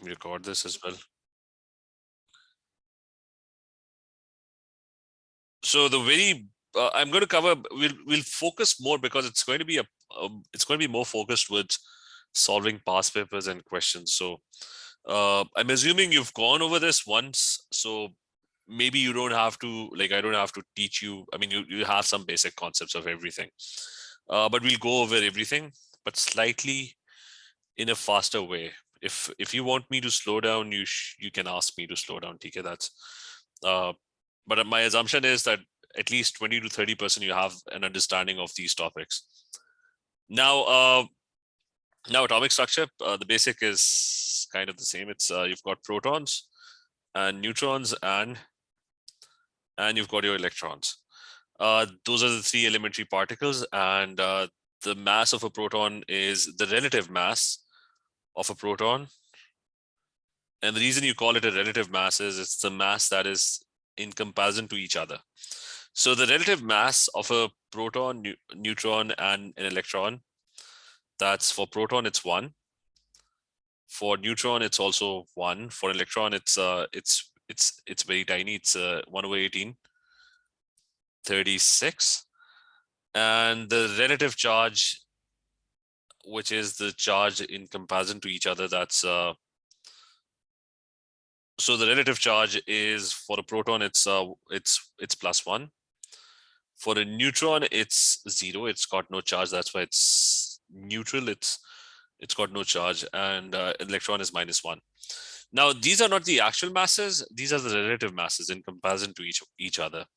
record this as well. So the very I'm going to cover. We'll focus more because it's going to be it's going to be more focused with solving past papers and questions. So I'm assuming you've gone over this once. So maybe you don't have to, like, I don't have to teach you. I mean, you have some basic concepts of everything, but we'll go over everything, but slightly in a faster way. If you want me to slow down, you can ask me to slow down, TK. That's but my assumption is that at least 20 to 30% you have an understanding of these topics. Now, now atomic structure, the basic is kind of the same. It's you've got protons and neutrons and you've got your electrons. Those are the three elementary particles, and the mass of a proton is the relative mass of a proton. And the reason you call it a relative mass is it's the mass that is in comparison to each other. So the relative mass of a proton, neutron, and an electron, that's for proton, it's 1. For neutron, it's also 1. For electron, it's very tiny. It's 1/18, 36. And the relative charge, which is the charge in comparison to each other, that's so the relative charge is for a proton, it's +1. For a neutron, it's 0. It's got no charge. That's why it's neutral. It's got no charge, and electron is -1. Now, these are not the actual masses. These are the relative masses in comparison to each other.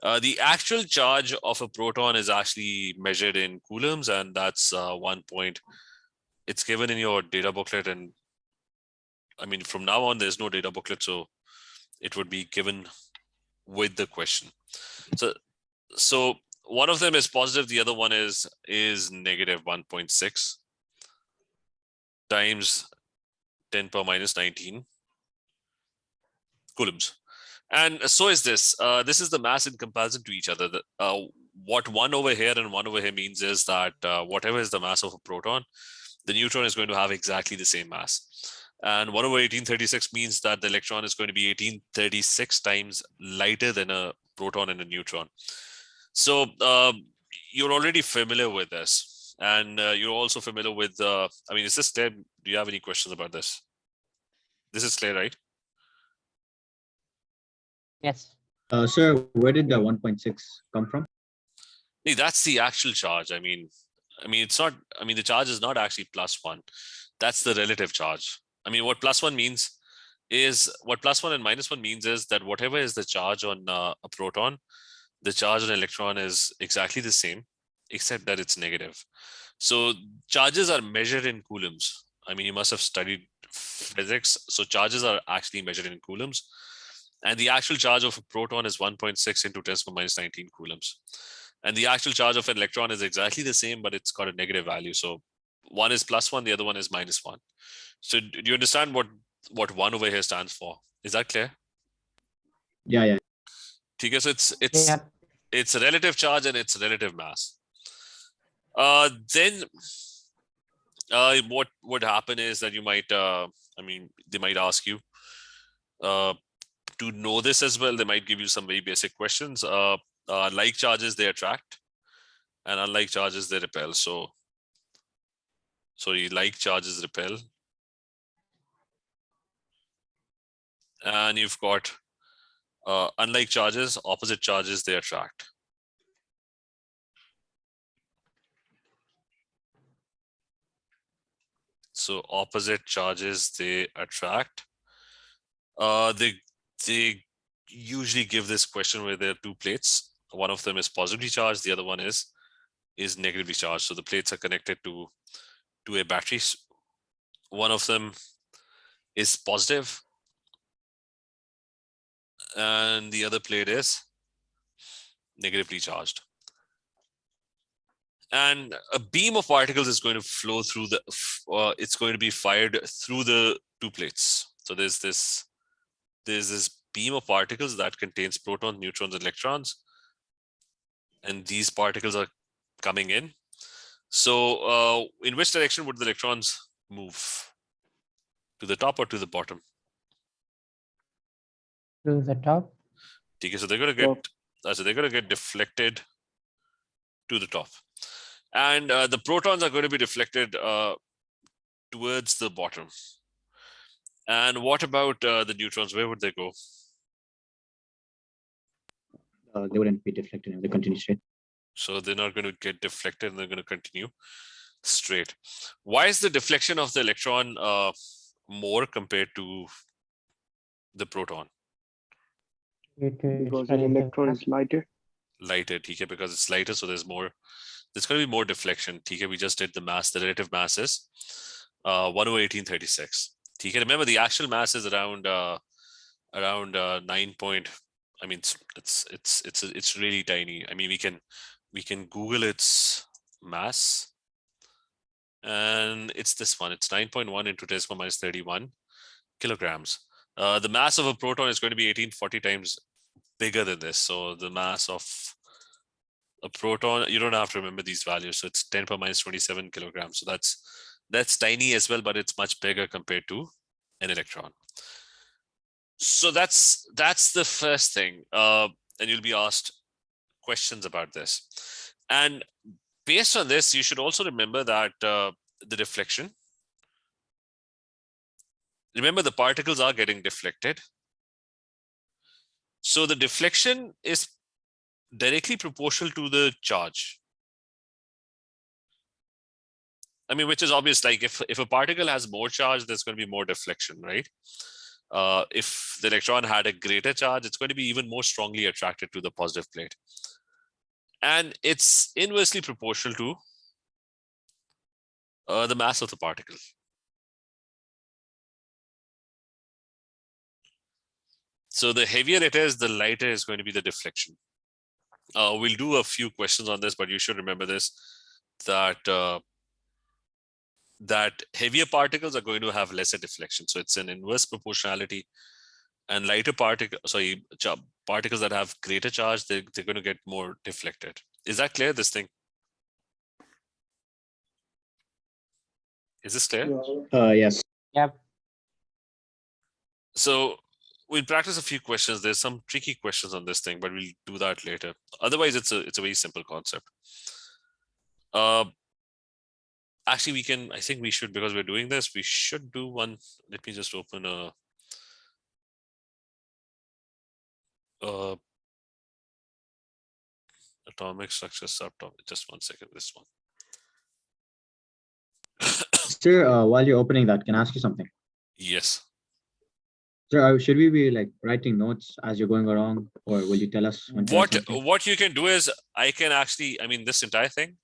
The actual charge of a proton is actually measured in coulombs, and that's 1 point. It's given in your data booklet, and I mean, from now on, there's no data booklet, so it would be given with the question. So one of them is positive, the other one is negative 1.6 times 10⁻⁻19 coulombs. And so is this. This is the mass in comparison to each other. What 1 over here and 1 over here means is that whatever is the mass of a proton, the neutron is going to have exactly the same mass. And 1/1836 means that the electron is going to be 1836 times lighter than a proton and a neutron. So you're already familiar with this, and you're also familiar with, I mean, is this clear? Do you have any questions about this? This is clear, right? Yes. Sir, where did the 1.6 come from? Hey, that's the actual charge. I mean, it's not, I mean, the charge is not actually +1. That's the relative charge. I mean, what +1 means is, what +1 and -1 means is that whatever is the charge on a proton, the charge on an electron is exactly the same, except that it's negative. So charges are measured in coulombs. I mean, you must have studied physics. So charges are actually measured in coulombs. And the actual charge of a proton is 1.6 into 10⁻⁻19 coulombs. And the actual charge of an electron is exactly the same, but it's got a negative value. So one is +1, the other one is -1. So do you understand what 1 over here stands for? Is that clear? Yeah. Okay, so Yeah. it's a relative charge and it's relative mass. Then what would happen is that you might, I mean, they might ask you to know this as well. They might give you some very basic questions. Like charges, they attract, and unlike charges, they repel. So sorry, like charges repel. And you've got unlike charges, opposite charges, they attract. So opposite charges, they attract. They usually give this question where there are 2 plates. One of them is positively charged, the other one is negatively charged. So the plates are connected to a battery. One of them is positive, and the other plate is negatively charged. And a beam of particles is going to flow through the, it's going to be fired through the 2 plates. So there's this beam of particles that contains protons, neutrons, and electrons. And these particles are coming in. So in which direction would the electrons move? To the top or to the bottom? To the top. Okay, so they're going to get deflected to the top, and the protons are going to be deflected towards the bottom. And what about the neutrons? Where would they go? They wouldn't be deflected in the continuous state. So they're not going to get deflected, and they're going to continue straight. Why is the deflection of the electron more compared to the proton? Because an electron is lighter. Lighter, TK, because it's lighter, so there's going to be more deflection. TK, we just did the mass. The relative mass is 1/1836. TK, remember the actual mass is around 9 point. I mean, it's really tiny. I mean, we can Google its mass, and it's this one. It's 9.1 into 10⁻31 kilograms. The mass of a proton is going to be 1840 times bigger than this. So the mass of a proton, you don't have to remember these values. So it's 10⁻27 kilograms. So that's tiny as well, but it's much bigger compared to an electron. So that's the first thing. And you'll be asked questions about this. And based on this, you should also remember that the deflection. Remember, the particles are getting deflected. So the deflection is directly proportional to the charge. I mean, which is obvious. Like if a particle has more charge, there's going to be more deflection, right? If the electron had a greater charge, it's going to be even more strongly attracted to the positive plate. And it's inversely proportional to the mass of the particle. So the heavier it is, the lighter is going to be the deflection. We'll do a few questions on this, but you should remember this, that heavier particles are going to have lesser deflection. So it's an inverse proportionality, and lighter particles that have greater charge, they're going to get more deflected. Is that clear, this thing? Is this clear? Yes. Yep. So we'll practice a few questions. There's some tricky questions on this thing, but we'll do that later. Otherwise, it's a very simple concept. Actually, I think we should, because we're doing this, we should do one. Let me just open a atomic structure subtopic. Just 1 second, this one. Sir, while you're opening that, can I ask you something? Yes. Sir, should we be like writing notes as you're going along, or will you tell us when to write something? What you can do is, I can actually, I mean, this entire thing,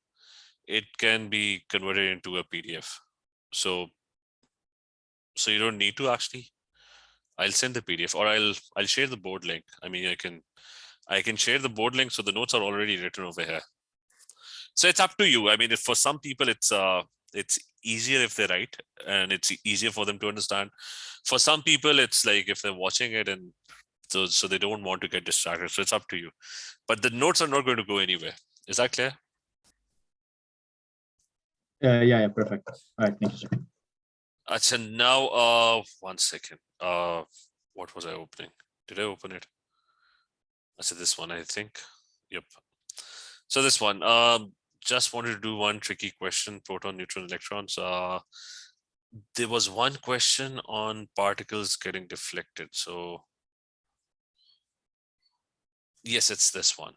it can be converted into a PDF. So you don't need to actually. I'll send the PDF, or I'll share the board link. I mean, I can share the board link, so the notes are already written over here. So it's up to you. I mean, if for some people it's easier if they write, and it's easier for them to understand. For some people, it's like if they're watching it, and so they don't want to get distracted. So it's up to you. But the notes are not going to go anywhere. Is that clear? Yeah, perfect. All right, thank you, sir. So now, 1 second. What was I opening? Did I open it? I said this one, I think. Yep. So this one, just wanted to do one tricky question: proton, neutron, electrons. There was one question on particles getting deflected. So yes, it's this one.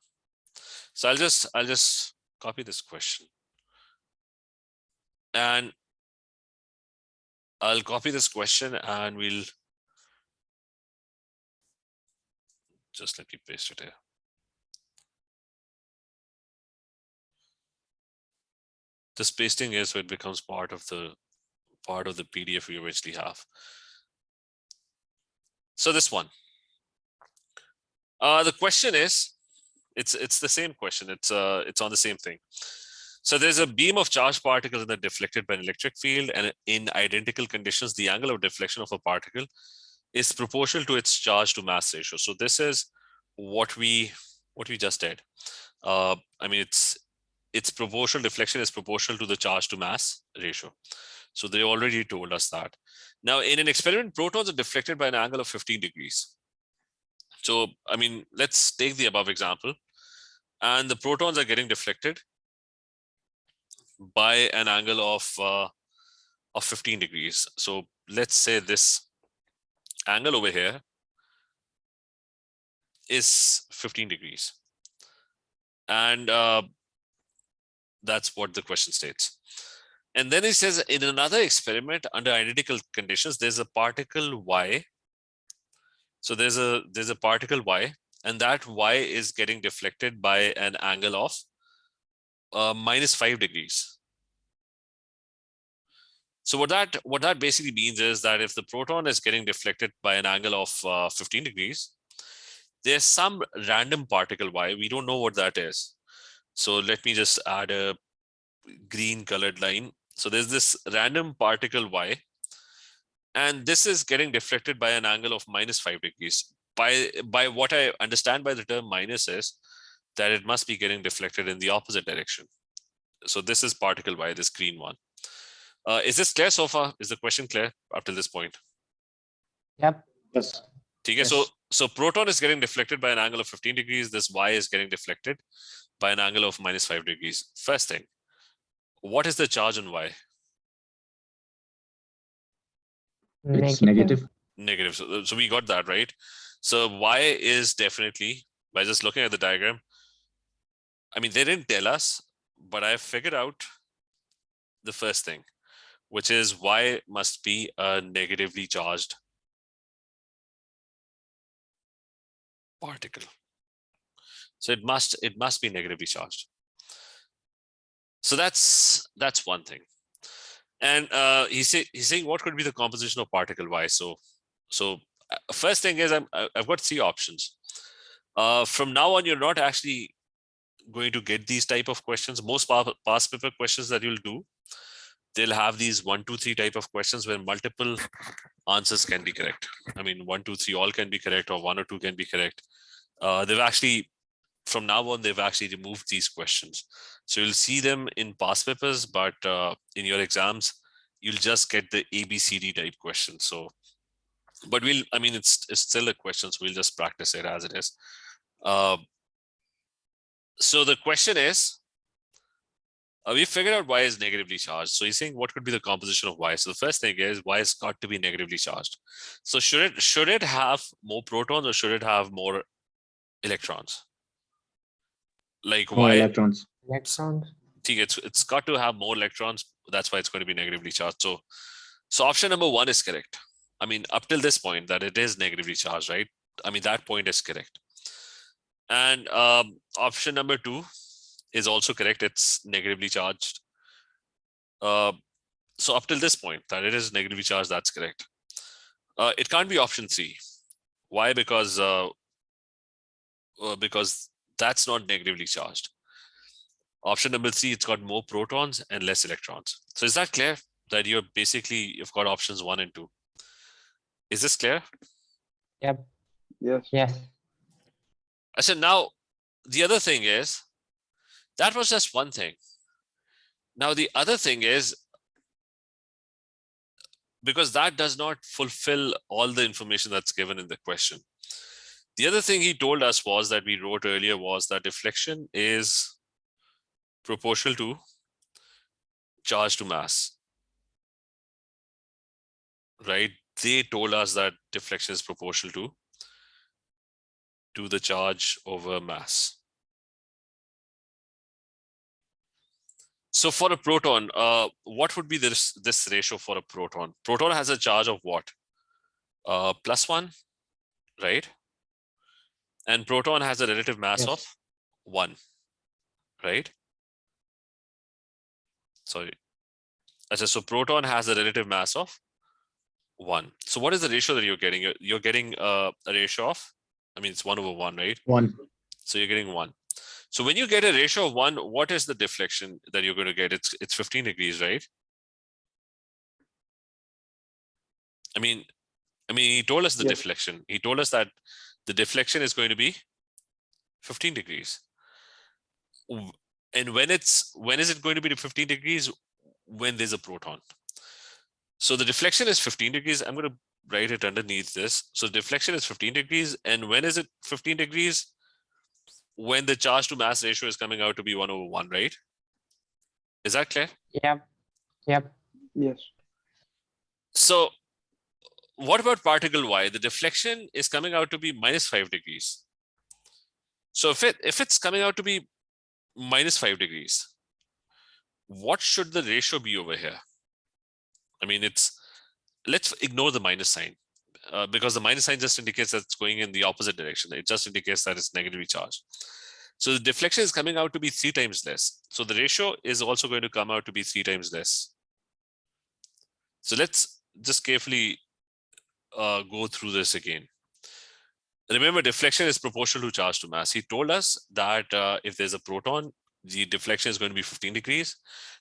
So I'll just copy this question, and I'll copy this question, and we'll just let me paste it here. This pasting is so it becomes part of the PDF we eventually have. So this one, the question is, it's the same question. It's on the same thing. So there's a beam of charged particles that are deflected by an electric field, and in identical conditions, the angle of deflection of a particle is proportional to its charge to mass ratio. So this is what we just did. I mean, its proportional deflection is proportional to the charge to mass ratio. So they already told us that. Now, in an experiment, protons are deflected by an angle of 15 degrees. So, I mean, let's take the above example. And the protons are getting deflected by an angle of 15 degrees. So let's say this angle over here is 15 degrees. And that's what the question states. And then it says in another experiment under identical conditions, there's a particle Y. So there's a particle Y, and that Y is getting deflected by an angle of -5 degrees. So what that basically means is that if the proton is getting deflected by an angle of 15 degrees, there's some random particle Y. We don't know what that is. So let me just add a green colored line. So there's this random particle Y, and this is getting deflected by an angle of -5 degrees. By what I understand by the term minus is that it must be getting deflected in the opposite direction. So this is particle Y, this green one. Is this clear so far? Is the question clear up till this point? Yep. Yes. Okay, Yes. so proton is getting deflected by an angle of 15 degrees. This Y is getting deflected by an angle of -5 degrees. First thing, what is the charge on Y? It's negative. Negative. So we got that, right? So Y is definitely, by just looking at the diagram, I mean, they didn't tell us, but I figured out the first thing, which is Y must be a negatively charged particle. So it must be negatively charged. So that's one thing. And he's saying what could be the composition of particle Y. So first thing is I've got 3 options. From now on, you're not actually going to get these type of questions. Most past paper questions that you'll do, they'll have these 1, 2, 3 type of questions where multiple answers can be correct. I mean, 1, 2, 3 all can be correct, or 1 or 2 can be correct. They've actually, from now on, they've actually removed these questions. So you'll see them in past papers, but in your exams, you'll just get the ABCD type questions. So, but I mean, it's still a question, so we'll just practice it as it is. So the question is, we figured out Y is negatively charged. So he's saying what could be the composition of Y. So the first thing is Y has got to be negatively charged. So should it have more protons or should it have more electrons? Like More Y electrons. Electrons. it's got to have more electrons. That's why it's going to be negatively charged. So option number 1 is correct. I mean, up till this point that it is negatively charged, right? I mean, that point is correct. And option number 2 is also correct. It's negatively charged. So up till this point that it is negatively charged, that's correct. It can't be option 3. Why? Because that's not negatively charged. Option number 3, it's got more protons and less electrons. So is that clear? That you've got options 1 and 2. Is this clear? Yep. Yes. Yes. I said, now the other thing is, that was just one thing. Now the other thing is, because that does not fulfill all the information that's given in the question. The other thing he told us was that we wrote earlier was that deflection is proportional to charge to mass, right? They told us that deflection is proportional to the charge over mass. So for a proton, what would be this ratio for a proton? Proton has a charge of what? +1, right? And proton has a relative mass of 1, right? Sorry. So proton has a relative mass of 1. So what is the ratio that you're getting? You're getting a ratio of, I mean, it's 1/1, right? 1. So you're getting 1. So when you get a ratio of 1, what is the deflection that you're going to get? It's 15 degrees, right? I mean, he told us the Yes. deflection. He told us that the deflection is going to be 15 degrees. And when is it going to be to 15 degrees? When there's a proton. So the deflection is 15 degrees. I'm going to write it underneath this. So deflection is 15 degrees. And when is it 15 degrees? When the charge to mass ratio is coming out to be 1/1, right? Is that clear? Yep. Yep. Yes. So what about particle Y? The deflection is coming out to be -5 degrees. So if it's coming out to be -5 degrees, what should the ratio be over here? I mean, let's ignore the minus sign because the minus sign just indicates that it's going in the opposite direction. It just indicates that it's negatively charged. So the deflection is coming out to be 3 times less. So the ratio is also going to come out to be 3 times less. So let's just carefully go through this again. Remember, deflection is proportional to charge to mass. He told us that if there's a proton, the deflection is going to be 15 degrees.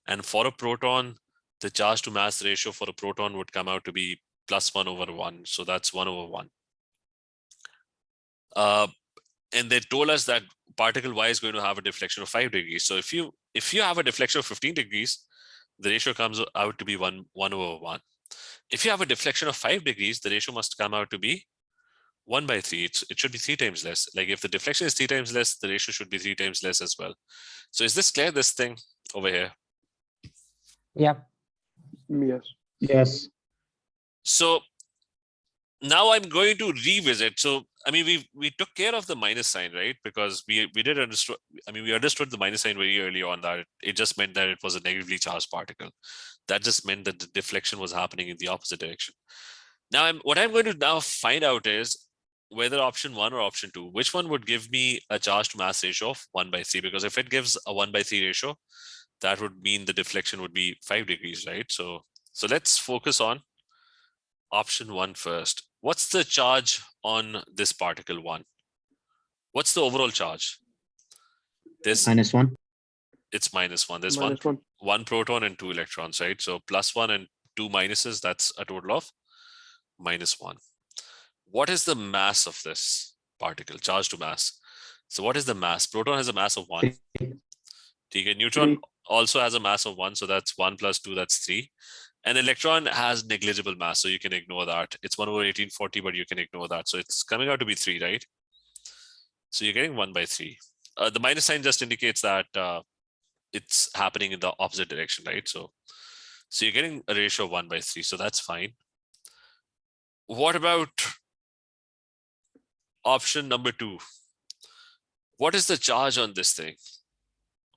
And for a proton, the charge to mass ratio for a proton would come out to be +1/1. So that's 1/1. And they told us that particle Y is going to have a deflection of 5 degrees. So if you have a deflection of 15 degrees, the ratio comes out to be 1/1. If you have a deflection of 5 degrees, the ratio must come out to be 1/3. It should be 3 times less. Like if the deflection is 3 times less, the ratio should be 3 times less as well. So is this clear, this thing over here? Yep. Yes. Yes. So now I'm going to revisit. So I mean, we took care of the minus sign, right? Because we did understood. I mean, we understood the minus sign very early on that it just meant that it was a negatively charged particle. That just meant that the deflection was happening in the opposite direction. Now, what I'm going to now find out is whether option 1 or option 2, which one would give me a charge to mass ratio of 1/3? Because if it gives a 1/3 ratio, that would mean the deflection would be 5 degrees, right? So let's focus on option 1 first. What's the charge on this particle 1? What's the overall charge? There's -1. it's -1. There's -1. one proton and 2 electrons, right? So +1 and 2 minuses, that's a total of -1. What is the mass of this particle? Charge to mass. So what is the mass? Proton has a mass of 1. Okay, neutron 3. also has a mass of 1. So that's 1 + 2, that's 3. And electron has negligible mass, so you can ignore that. It's 1/1840, but you can ignore that. So it's coming out to be 3, right? So you're getting 1/3. The minus sign just indicates that it's happening in the opposite direction, right? So you're getting a ratio of 1/3. So that's fine. What about option number 2? What is the charge on this thing?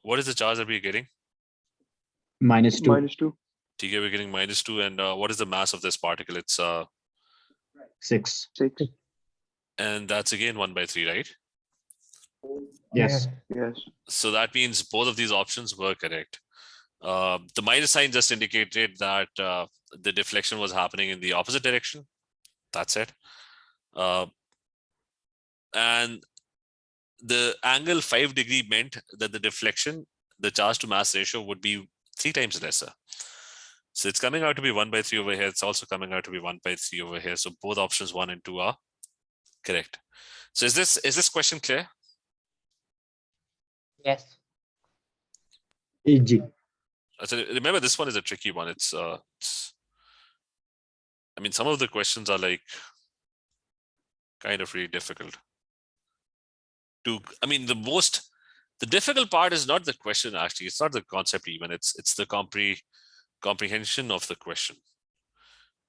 What is the charge that we're getting? -2. -2. TK, we're getting -2. And what is the mass of this particle? It's 6. 6. and that's again 1/3, right? Yes. Yes. So that means both of these options were correct. The minus sign just indicated that the deflection was happening in the opposite direction. That's it. And the angle 5 degree meant that the deflection, the charge to mass ratio would be 3 times lesser. So it's coming out to be 1/3 over here. It's also coming out to be 1/3 over here. So both options 1 and 2 are correct. So is this question clear? Yes. EG. So remember, this one is a tricky one. It's I mean, some of the questions are like kind of really difficult. I mean, the difficult part is not the question actually. It's not the concept even. It's the comprehension of the question.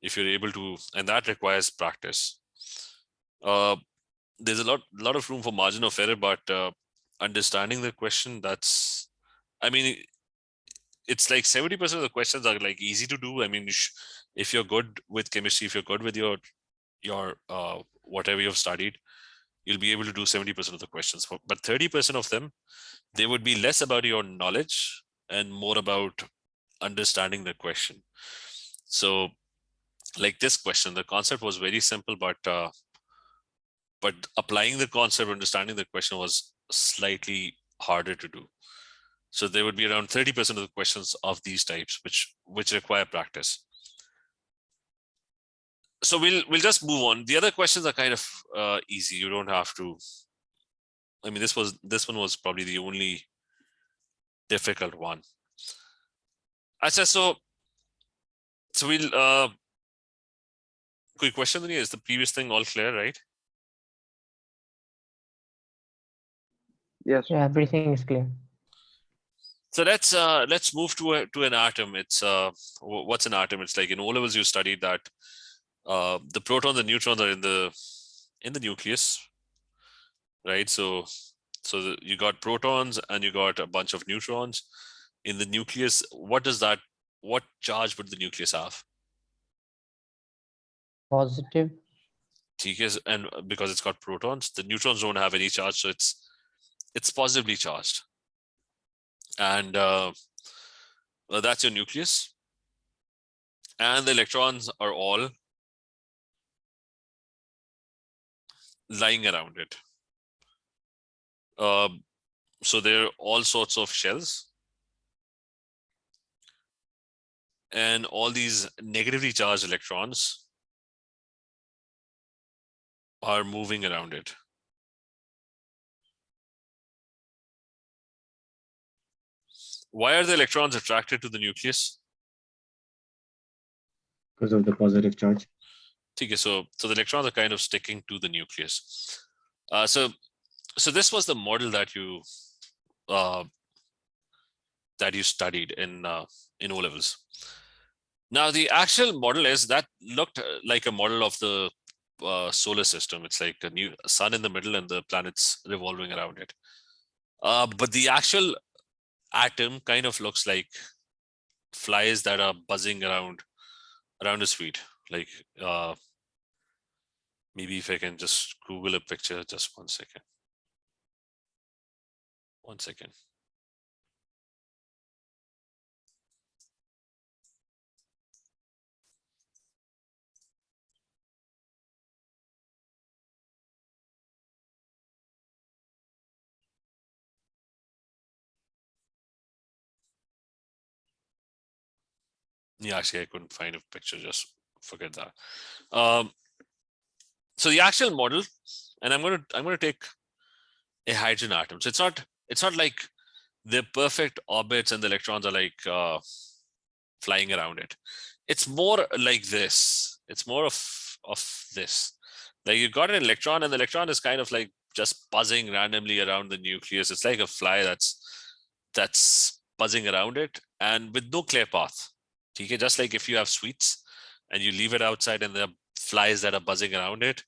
If you're able to, and that requires practice. There's a lot of room for margin of error, but understanding the question, I mean, it's like 70% of the questions are like easy to do. I mean, if you're good with chemistry, if you're good with your whatever you've studied, you'll be able to do 70% of the questions. But 30% of them, they would be less about your knowledge and more about understanding the question. So like this question, the concept was very simple, but applying the concept, understanding the question was slightly harder to do. So there would be around 30% of the questions of these types, which require practice. So we'll just move on. The other questions are kind of easy. You don't have to. I mean, this one was probably the only difficult one. So So we'll quick question, Dani, is the previous thing all clear, right? Yes. Yeah, everything is clear. So let's move to an atom. It's what's an atom? It's like in O levels you studied that the protons and neutrons are in the nucleus, right? So you got protons and you got a bunch of neutrons in the nucleus. What charge would the nucleus have? Positive. And because it's got protons, the neutrons don't have any charge, so it's positively charged. And that's your nucleus. And the electrons are all lying around it. So there are all sorts of shells. And all these negatively charged electrons are moving around it. Why are the electrons attracted to the nucleus? Because of the positive charge. Okay, so the electrons are kind of sticking to the nucleus. So this was the model that you studied in O levels. Now the actual model is that looked like a model of the solar system. It's like a new sun in the middle and the planets revolving around it. But the actual atom kind of looks like flies that are buzzing around his feet. Like maybe if I can just Google a picture, just 1 second. 1 second. Yeah, actually, I couldn't find a picture. Just forget that. So the actual model, and I'm gonna take a hydrogen atom. So it's not like the perfect orbits and the electrons are like flying around it. It's more like this. It's more of this. Like you got an electron, and the electron is kind of like just buzzing randomly around the nucleus. It's like a fly that's buzzing around it, and with no clear path. Okay, just like if you have sweets and you leave it outside and there are flies that are buzzing around it.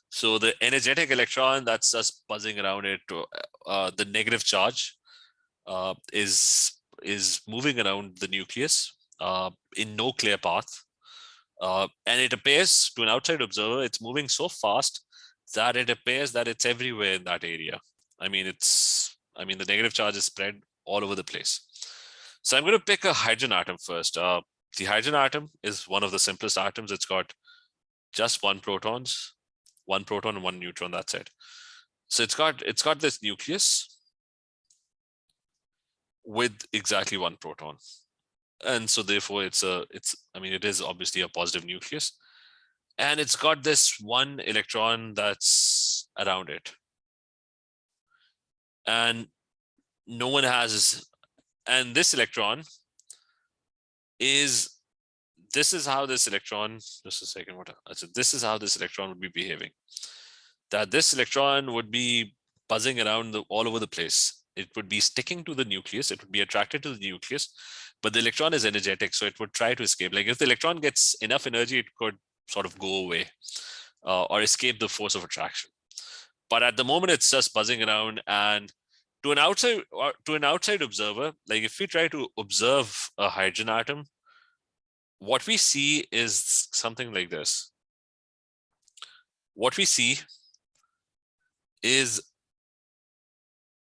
So the energetic electron that's just buzzing around it, the negative charge is moving around the nucleus in no clear path. And it appears to an outside observer, it's moving so fast that it appears that it's everywhere in that area. I mean, the negative charge is spread all over the place. So I'm going to pick a hydrogen atom first. The hydrogen atom is one of the simplest atoms. It's got just one proton and one neutron. That's it. So it's got this nucleus with exactly one proton, and so therefore it is obviously a positive nucleus, and it's got this one electron that's around it, and no one has. And this electron this is how this electron, just a second, this is how this electron would be behaving. That this electron would be buzzing around all over the place. It would be sticking to the nucleus. It would be attracted to the nucleus, but the electron is energetic, so it would try to escape. Like if the electron gets enough energy, it could sort of go away or escape the force of attraction. But at the moment, it's just buzzing around, and to an outside observer, like if we try to observe a hydrogen atom, what we see is something like this. What we see is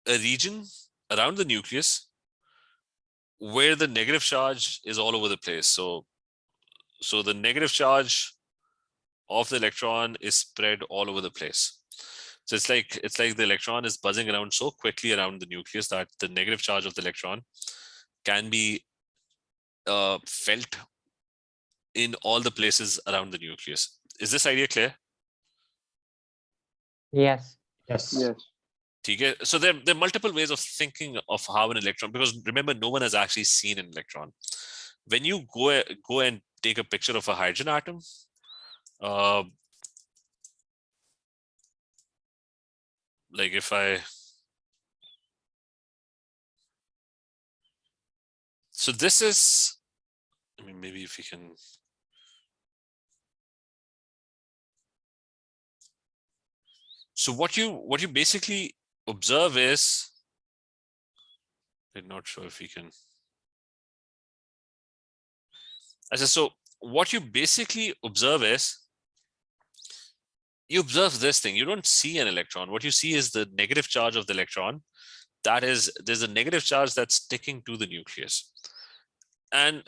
a region around the nucleus where the negative charge is all over the place. So the negative charge of the electron is spread all over the place. So it's like the electron is buzzing around so quickly around the nucleus that the negative charge of the electron can be felt in all the places around the nucleus. Is this idea clear? Yes. Yes. Yes. Okay. So there are multiple ways of thinking of how an electron, because remember, no one has actually seen an electron. when you go and take a picture of a hydrogen atom, like if so this is, I mean, maybe if we can. So what you basically observe is, I'm not sure if we can. I said, so what you basically observe is, you observe this thing. You don't see an electron. What you see is the negative charge of the electron. That is, there's a negative charge that's sticking to the nucleus. And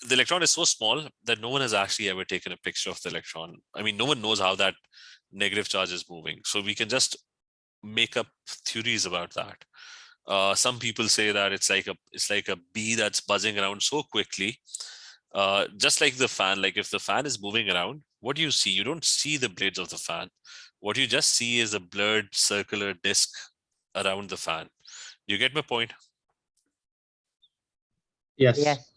the electron is so small that no one has actually ever taken a picture of the electron. I mean, no one knows how that negative charge is moving. So we can just make up theories about that. Some people say that it's like a bee that's buzzing around so quickly, just like the fan. Like if the fan is moving around, what do you see? You don't see the blades of the fan. What you just see is a blurred circular disc around the fan. You get my point? Yes. Yes.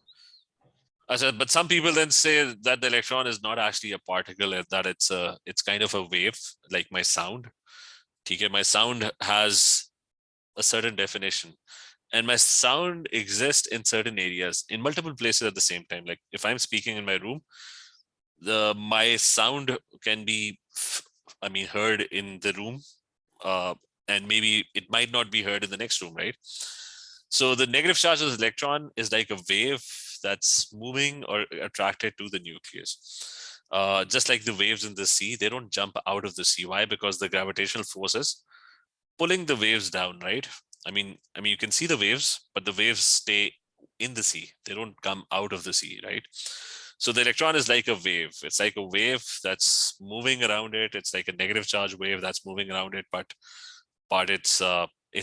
I said, but some people then say that the electron is not actually a particle, and that it's kind of a wave, like my sound. Okay, my sound has a certain definition, and my sound exists in certain areas, in multiple places at the same time. Like if I'm speaking in my room, my sound can be, I mean, heard in the room, and maybe it might not be heard in the next room, right? So the negative charge of the electron is like a wave that's moving or attracted to the nucleus. Just like the waves in the sea, they don't jump out of the sea. Why? Because the gravitational forces pulling the waves down, right? I mean, you can see the waves, but the waves stay in the sea. They don't come out of the sea, right? So the electron is like a wave. It's like a wave that's moving around it. It's like a negative charge wave that's moving around it, but it's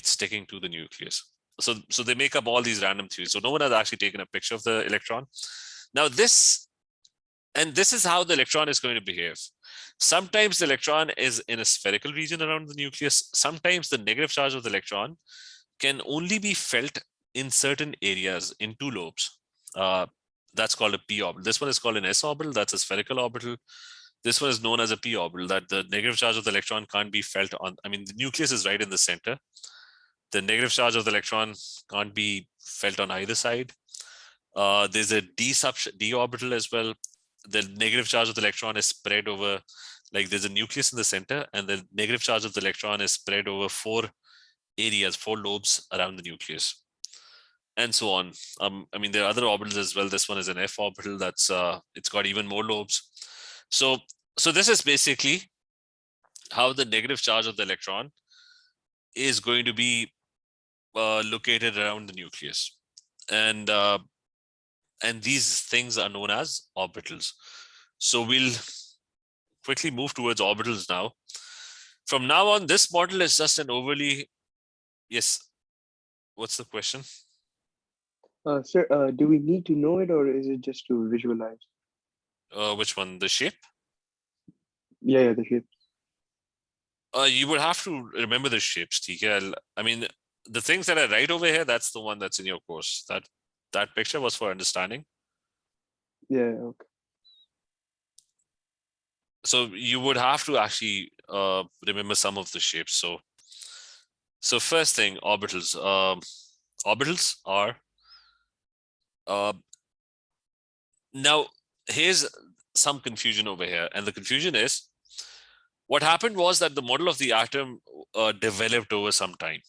sticking to the nucleus. So they make up all these random theories. So no one has actually taken a picture of the electron. Now this is how the electron is going to behave. Sometimes the electron is in a spherical region around the nucleus. Sometimes the negative charge of the electron can only be felt in certain areas, in two lobes. That's called a p orbital. This one is called an s orbital. That's a spherical orbital. This one is known as a p orbital, that the negative charge of the electron can't be felt on. I mean, the nucleus is right in the center. The negative charge of the electron can't be felt on either side. There's a d orbital as well. The negative charge of the electron is spread over, like there's a nucleus in the center, and the negative charge of the electron is spread over four lobes around the nucleus, and so on. I mean, there are other orbitals as well. This one is an f orbital. That's it's got even more lobes. So this is basically how the negative charge of the electron is going to be located around the nucleus, and these things are known as orbitals. So we'll quickly move towards orbitals now. From now on, this model is just an overly, yes. What's the question? Sir, do we need to know it, or is it just to visualize? Which one? The shape? Yeah, the shape. You would have to remember the shapes, TK. I mean, the things that I write over here, that's the one that's in your course. That picture was for understanding. Yeah, okay. So you would have to actually remember some of the shapes. So first thing, orbitals. Orbitals are now here's some confusion over here, and the confusion is what happened was that the model of the atom developed over some time.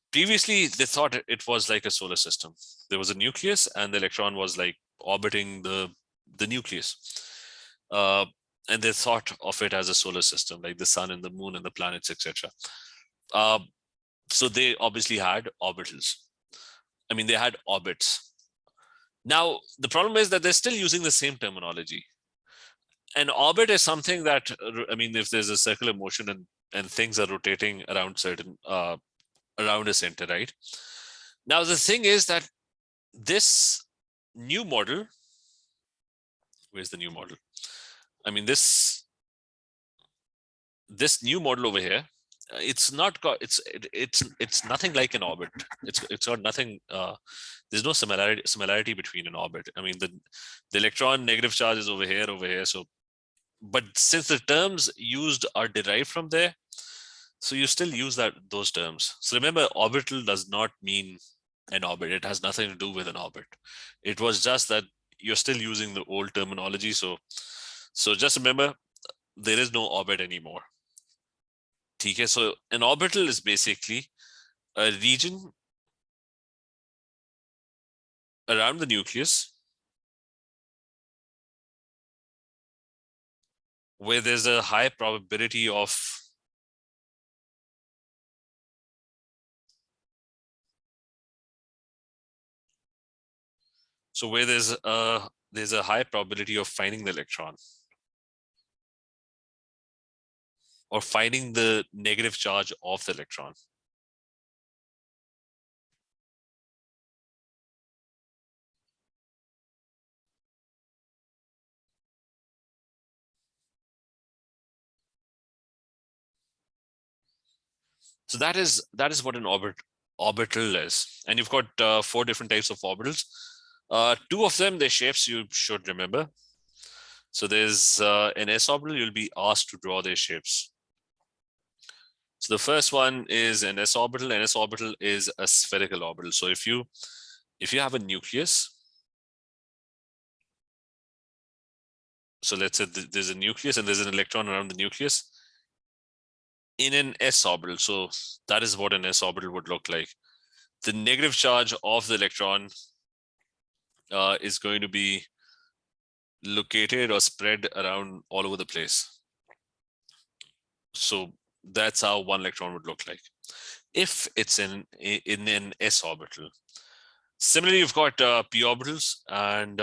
Previously, they thought it was like a solar system. There was a nucleus, and the electron was like orbiting the nucleus. And they thought of it as a solar system, like the sun and the moon and the planets, etc. So they obviously had orbitals. I mean, they had orbits. Now, the problem is that they're still using the same terminology. An orbit is something that, I mean, if there's a circular motion and things are rotating around certain, around a center, right? Now, the thing is that this new model, where's the new model? I mean, this new model over here it's not got it's nothing like an orbit. It's got nothing. There's no similarity between an orbit. I mean, the electron negative charge is over here. So, but since the terms used are derived from there, so you still use those terms. So remember, orbital does not mean an orbit. It has nothing to do with an orbit. It was just that you're still using the old terminology. So just remember, there is no orbit anymore. Okay, so an orbital is basically a region around the nucleus where there's a high probability of where there's a high probability of finding the electron or finding the negative charge of the electron. So that is what an orbital is. And you've got 4 different types of orbitals. 2 of them, their shapes you should remember. So there's an s orbital. You'll be asked to draw their shapes. So the first one is an s orbital. An s orbital is a spherical orbital. So if you have a nucleus, so let's say there's a nucleus and there's an electron around the nucleus in an s orbital. So that is what an s orbital would look like. The negative charge of the electron is going to be located or spread around all over the place. So that's how one electron would look like if it's in an s orbital. Similarly, you've got p orbitals, and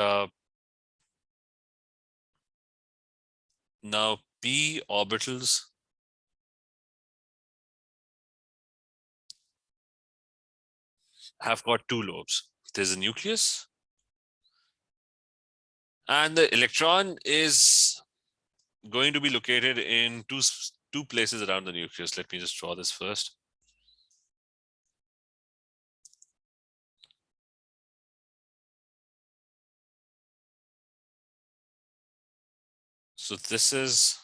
now p orbitals have got 2 lobes. There's a nucleus, and the electron is going to be located in two places around the nucleus. Let me just draw this first. So this is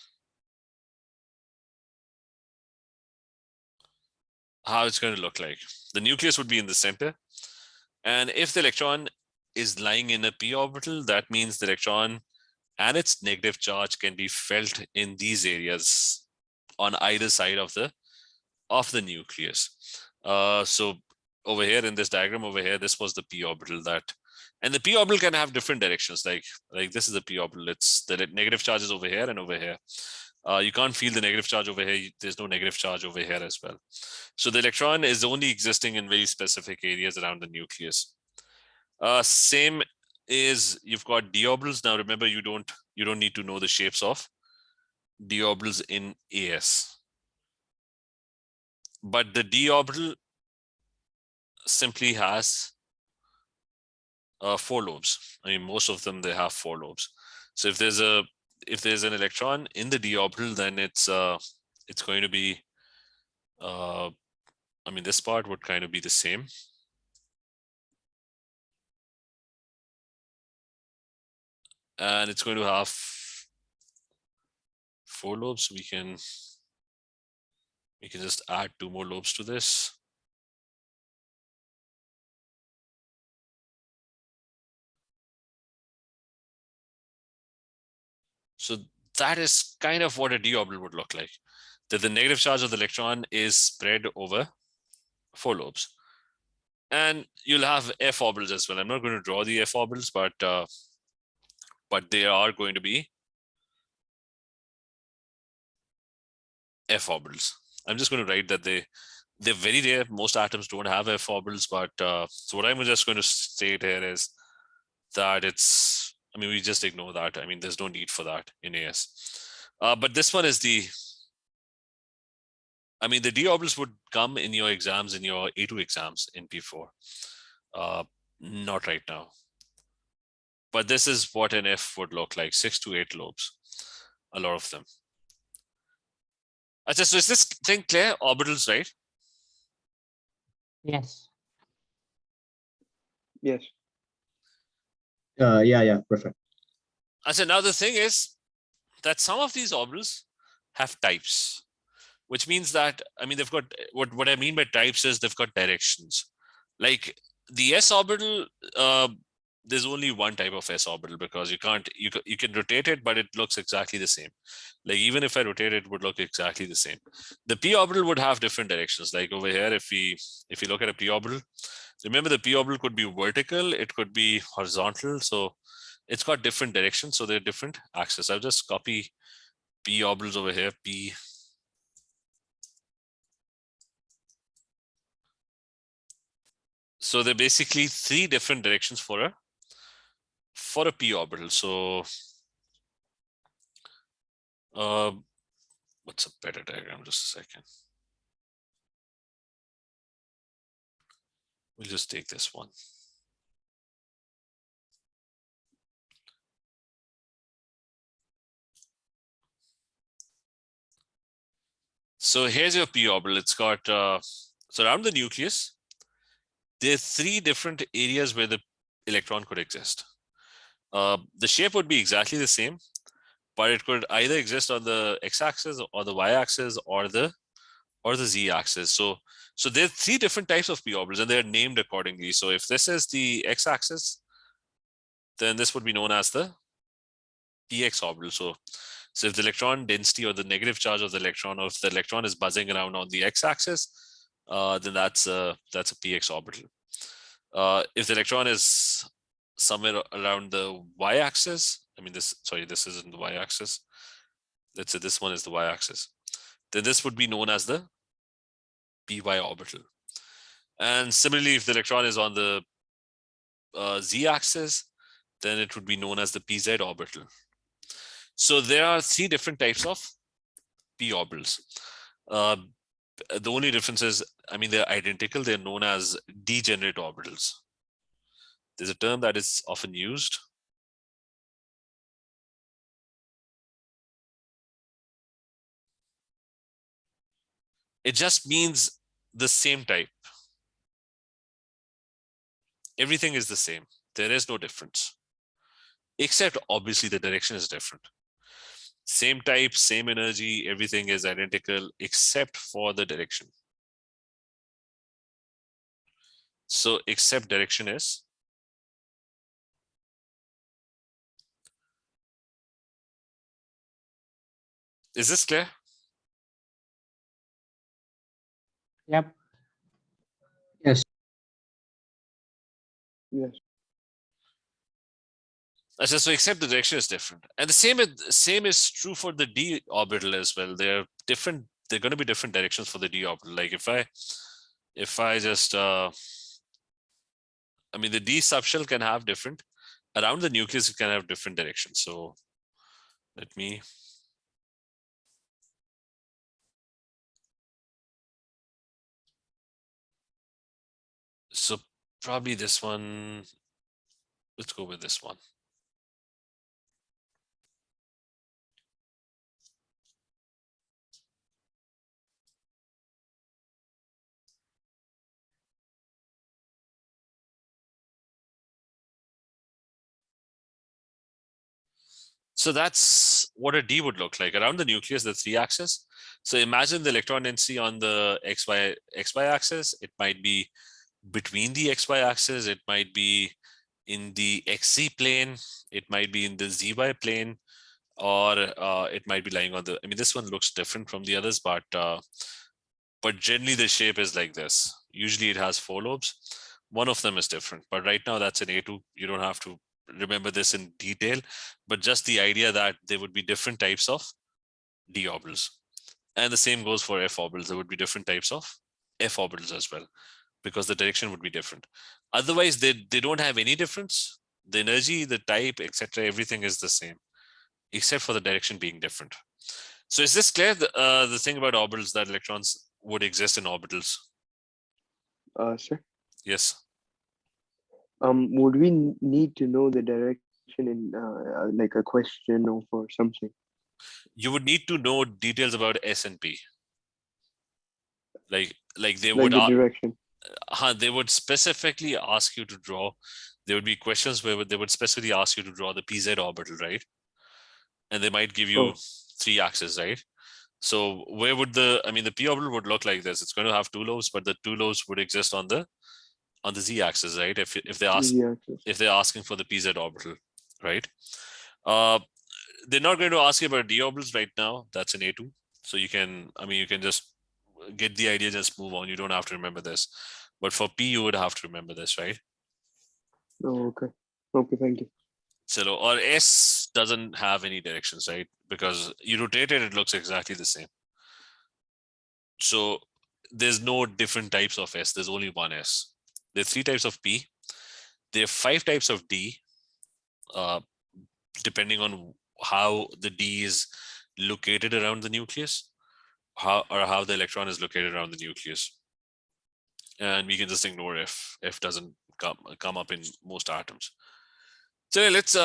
how it's going to look like. The nucleus would be in the center. And if the electron is lying in a p orbital, that means the electron and its negative charge can be felt in these areas on either side of the nucleus. So over here in this diagram over here, this was the p orbital and the p orbital can have different directions. Like this is the p orbital. It's the negative charge is over here and over here. You can't feel the negative charge over here. There's no negative charge over here as well. So the electron is only existing in very specific areas around the nucleus. Same is you've got d orbitals. Now remember, you don't need to know the shapes of d orbitals in AS. But the d orbital simply has 4 lobes. I mean, most of them, they have 4 lobes. So if there's an electron in the d orbital, then it's going to be I mean, this part would kind of be the same. And it's going to have 4 lobes. We can just add 2 more lobes to this. So that is kind of what a d orbital would look like. That the negative charge of the electron is spread over 4 lobes. And you'll have f orbitals as well. I'm not going to draw the f orbitals, but they are going to be f orbitals. I'm just going to write that they're very rare. Most atoms don't have f orbitals, but so what I'm just going to state here is that it's, I mean, we just ignore that. I mean, there's no need for that in AS. But this one is the d orbitals would come in your exams, in your A2 exams in P4. Not right now. But this is what an F would look like, 6 to 8 lobes, a lot of them. So is this thing clear? Orbitals, right? Yes. Yes. Yeah, perfect. So now the thing is that some of these orbitals have types, which means that, I mean, they've got, what I mean by types is they've got directions. Like the s orbital, there's only one type of s orbital because you can rotate it, but it looks exactly the same. Like even if I rotate it, it would look exactly the same. The p orbital would have different directions. Like over here, if we look at a p orbital, remember the p orbital could be vertical, it could be horizontal, so it's got different directions, so they're different axes. I'll just copy p orbitals over here, p. So they're basically three different directions for a p orbital. So what's a better diagram? Just a second. We'll just take this one. So here's your p orbital. It's got so around the nucleus, there are three different areas where the electron could exist. The shape would be exactly the same, but it could either exist on the x-axis or the y-axis or the z-axis. So there are three different types of p orbitals, and they're named accordingly. So if this is the x-axis, then this would be known as the px orbital. So if the electron density or the negative charge of the electron, or if the electron is buzzing around on the x-axis, then that's a px orbital. If the electron is somewhere around the y-axis, I mean this isn't the y-axis. Let's say this one is the y-axis. Then this would be known as the py orbital. And similarly, if the electron is on the z-axis, then it would be known as the pz orbital. So there are three different types of p orbitals. The only difference is, I mean, they're identical. They're known as degenerate orbitals. There's a term that is often used. It just means the same type. Everything is the same. There is no difference, except obviously the direction is different. Same type, same energy, everything is identical except for the direction. So except direction is this clear? Yep. Yes. Yes. So except the direction is different, and the same is true for the d orbital as well. They're different. They're going to be different directions for the d orbital. Like if I just I mean, the d subshell can have different, around the nucleus it can have different directions. So let me so probably this one. Let's go with this one. So that's what a d would look like. Around the nucleus, the three axis. So imagine the electron density on the xy axis. It might be between the xy axis. It might be in the xz plane. It might be in the zy plane, or it might be lying on the. I mean, this one looks different from the others, but generally the shape is like this. Usually it has four lobes. One of them is different, but right now that's an A2. You don't have to remember this in detail, but just the idea that there would be different types of d orbitals. And the same goes for f orbitals. There would be different types of f orbitals as well, because the direction would be different. Otherwise, they don't have any difference. The energy, the type, etc., everything is the same, except for the direction being different. So is this clear? The thing about orbitals, that electrons would exist in orbitals? Sir, Yes. would we need to know the direction in like a question or for something? You would need to know details about S and P. Like they Like would the direction. they would specifically ask you to draw. There would be questions where they would specifically ask you to draw the PZ orbital, right? And they might give you Oh. 3 axes, right? So where would the P orbital would look like this? It's going to have 2 lobes, but the 2 lobes would exist on the Z axis, right? If they ask Yeah. Okay. if they're asking for the PZ orbital, right? They're not going to ask you about d orbitals right now. That's an A2. So you can just get the idea, just move on. You don't have to remember this. But for P, you would have to remember this, right? Oh, okay. Okay, thank you. So, or S doesn't have any directions, right? Because you rotate it, it looks exactly the same. So there's no different types of S. There's only one S. There are 3 types of P. There are 5 types of D, depending on how the D is located around the nucleus, how the electron is located around the nucleus. And we can just ignore if F doesn't come up in most atoms. So let's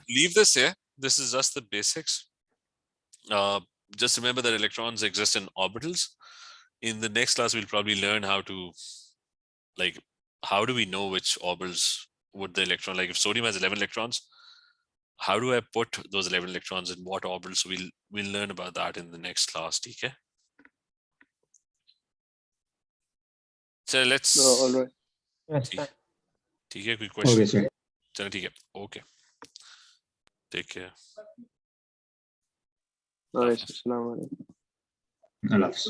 leave this here. This is just the basics. Just remember that electrons exist in orbitals. In the next class, we'll probably learn how to, like, how do we know which orbitals would the electron, like if sodium has 11 electrons, how do I put those 11 electrons in what orbitals? So we'll learn about that in the next class, okay? So let's All right. Yes, ठीक है कोई Okay, question? sir. चलो ठीक है, okay. Take care. All right. Hafiz. Assalamu alaikum. Allah Hafiz.